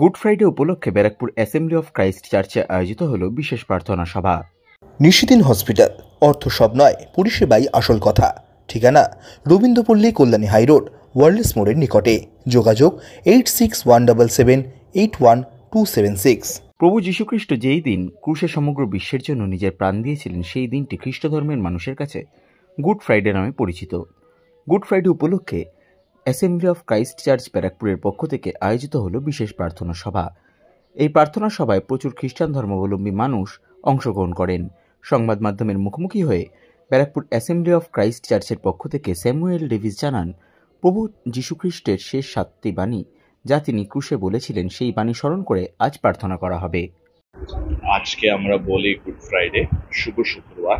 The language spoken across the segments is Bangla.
গুড ফ্রাইডে উপলক্ষে ব্যারাকপুর অ্যাসেম্বলি অফ ক্রাইস্ট চার্চে আয়োজিত হল বিশেষ প্রার্থনা সভা। নিশিদিন হসপিটাল, অর্থ সব নয়, পরিষেবাই আসল কথা। ঠিকানা রবীন্দ্রপল্লী, কল্যাণী হাইরোড, ওয়ার্ল্ডস মোড়ের নিকটে। যোগাযোগ 8617781276। প্রভু যীশুখ্রিস্ট যেই দিন ক্রুশে সমগ্র বিশ্বের জন্য নিজের প্রাণ দিয়েছিলেন, সেই দিনটি খ্রিস্ট ধর্মের মানুষের কাছে গুড ফ্রাইডে নামে পরিচিত। গুড ফ্রাইডে উপলক্ষে অ্যাসেম্বলি অফ ক্রাইস্ট চার্চ ব্যারাকপুরের পক্ষ থেকে আয়োজিত হল বিশেষ প্রার্থনা সভা। এই প্রার্থনা সভায় প্রচুর খ্রিস্টান ধর্মাবলম্বী মানুষ অংশগ্রহণ করেন। সংবাদ মাধ্যমের মুখোমুখি হয়ে ব্যারাকপুর অ্যাসেম্বলি অফ ক্রাইস্ট চার্চের পক্ষ থেকে স্যামুয়েল ডেভিস জানান, প্রভু যীশুখ্রিস্টের শেষ 7টি বাণী যা তিনি ক্রুশে বলেছিলেন, সেই বাণী স্মরণ করে আজ প্রার্থনা করা হবে। আজকে আমরা বলি গুড ফ্রাইডে, শুভ শুক্রবার।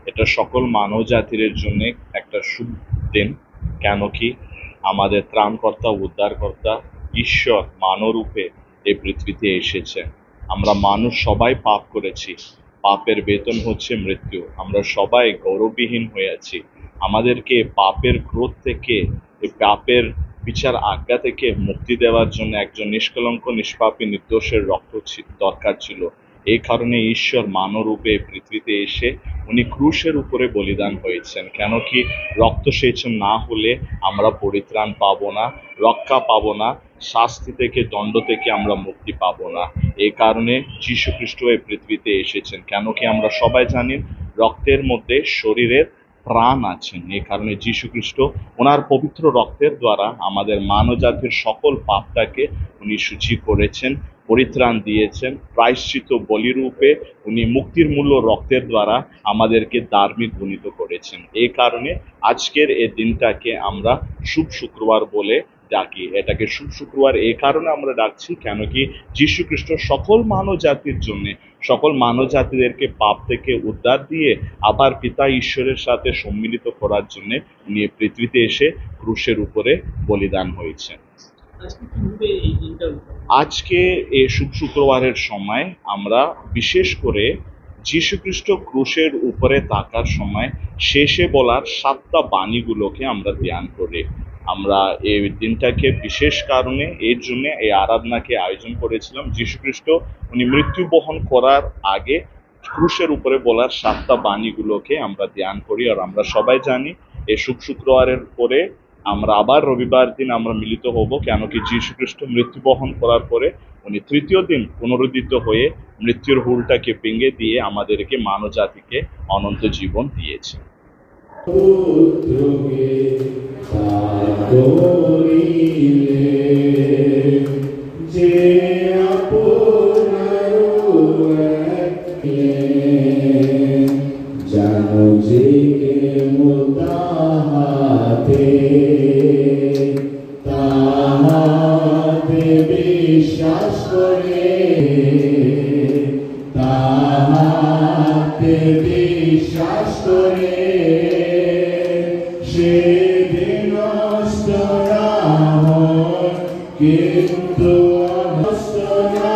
এটা সকল মানব জাতির জন্য একটা শুভ দিন। কেন কি আমাদের ত্রাণকর্তা, উদ্ধারকর্তা ঈশ্বর মানবরূপে এই পৃথিবীতে এসেছেন। আমরা মানুষ সবাই পাপ করেছি, পাপের বেতন হচ্ছে মৃত্যু। আমরা সবাই গৌরববিহীন হয়ে আছি। আমাদেরকে পাপের ক্রোধ থেকে, পাপের বিচার আজ্ঞা থেকে মুক্তি দেওয়ার জন্য একজন নিষ্কলঙ্ক, নিষ্পাপী, নির্দোষের রক্ত দরকার ছিল। এই কারণে ঈশ্বর মানবরূপে পৃথিবীতে এসে উনি ক্রুশের উপরে বলিদান হয়েছেন। কেন কি রক্তসেচন না হলে আমরা পরিত্রাণ পাবো না, রক্ষা পাবো না, শাস্তি থেকে, দণ্ড থেকে আমরা মুক্তি পাবো না। এই কারণে যীশু খ্রিস্ট এই পৃথিবীতে এসেছেন। কেন কি আমরা সবাই জানি রক্তের মধ্যে শরীরের প্রাণ আছেন। এই কারণে যীশু খ্রিস্ট ওনার পবিত্র রক্তের দ্বারা আমাদের মানব জাতির সকল পাপটাকে উনি সূচি করেছেন, পরিত্রাণ দিয়েছেন। প্রায়শ্চিত বলিরূপে উনি মুক্তির মূল্য রক্তের দ্বারা আমাদেরকে ধার্মিক গুণিত করেছেন। এই কারণে আজকের এই দিনটাকে আমরা শুভ শুক্রবার বলে ডাকি। এটাকে শুভ শুক্রবার এই কারণে আমরা ডাকছি, কেন কি যীশু খ্রিস্ট সকল মানব জাতির জন্য, সকল মানব জাতিদেরকে পাপ থেকে উদ্ধার দিয়ে আবার পিতা ঈশ্বরের সাথে সম্মিলিত করার জন্য উনি পৃথিবীতে এসে ক্রুশের উপরে বলিদান হয়েছেন। আজকে এই শুভ শুক্রবারের সময় আমরা বিশেষ করে যীশু খ্রিস্ট ক্রুশের উপরে থাকার সময় শেষে বলার 7টা বাণীগুলোকে আমরা ধ্যান করি। আমরা এই দিনটাকে বিশেষ কারণে এর জন্য এই আরাধনাকে আয়োজন করেছিলাম। যীশু খ্রিস্ট উনি মৃত্যু বহন করার আগে ক্রুশের উপরে বলার 7টা বাণীগুলোকে আমরা ধ্যান করি। আর আমরা সবাই জানি এই শুভ শুক্রবারের পরে আমরা আবার রবিবার দিন আমরা মিলিত হব। কেন কি যীশু খ্রিস্ট মৃত্যু বহন করার পরে উনি তৃতীয় দিন পুনরুদ্ধিত হয়ে মৃত্যুর হুলটাকে ভেঙে দিয়ে আমাদেরকে মানব জাতিকে অনন্ত জীবন দিয়েছে। বিশ্বাস করে, তাহাতে বিশ্বাস করে, সেদিন নষ্ট না হয়, কিন্তু নষ্ট না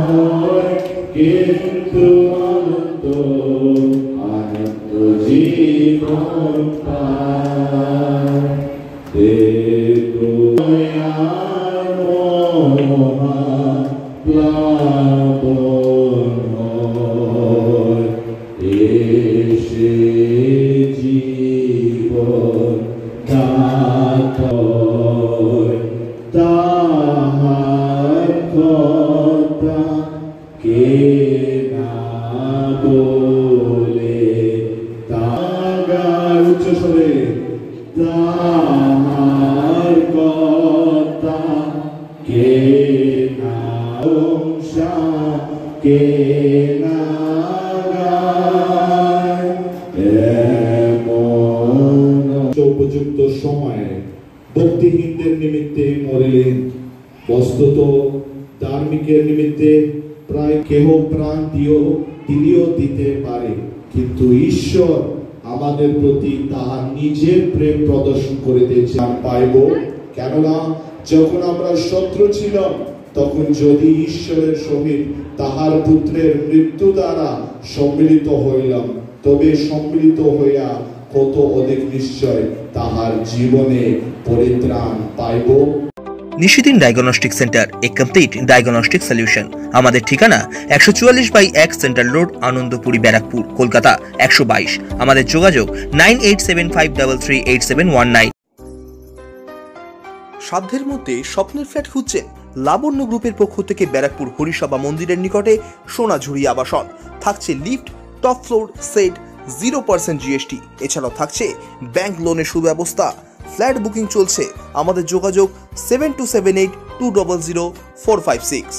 হয়, কিন্তু অনন্ত আনন্দ জীবন পায়। দেখো এসে জীবন তাহার কথা কে না বলে, তাহার উচ্চস্বরে তাহার কথা কে না কে না উপযুক্ত সময়ে ভক্তিহীনদের নিমিত্তে মরিলেন। বস্তুত ধার্মিকের নিমিত্তে প্রায় কেহ প্রাণ তিনিও দিতে পারে, কিন্তু ঈশ্বর আমাদের প্রতি তাহার নিজের প্রেম প্রদর্শন করিতেছে পাইব। কেননা যখন আমরা শত্রু ছিলাম, তখন যদি ঈশ্বরের সহিত তাহার পুত্রের মৃত্যু দ্বারা সম্মিলিত হইলাম, তবে সম্মিলিত হইয়া কত অধিক নিশ্চয় তাহার জীবনে পরিত্রাণ পাইব। নিশিদিন ডায়াগনস্টিক সেন্টার, এ কমপ্লিট ডায়াগনস্টিক সলিউশন। আমাদের ঠিকানা 144/1 সেন্ট্রাল রোড, আনন্দপুরি, ব্যারাকপুর, কলকাতা 122। আমাদের যোগাযোগ 9875338719। সাধ্যের মধ্যে স্বপ্নের ফ্ল্যাট খুঁজছেন? লাবণ্য গ্রুপের পক্ষ থেকে ব্যারাকপুর হরিসভা মন্দিরের নিকটে সোনাঝুরি আবাসন। থাকছে lift, top floor, set, 0% GST। এছাড়াও থাকছে ব্যাংক লোনের সুব্যবস্থা। ফ্ল্যাট বুকিং চলছে। আমাদের যোগাযোগ 7278200456।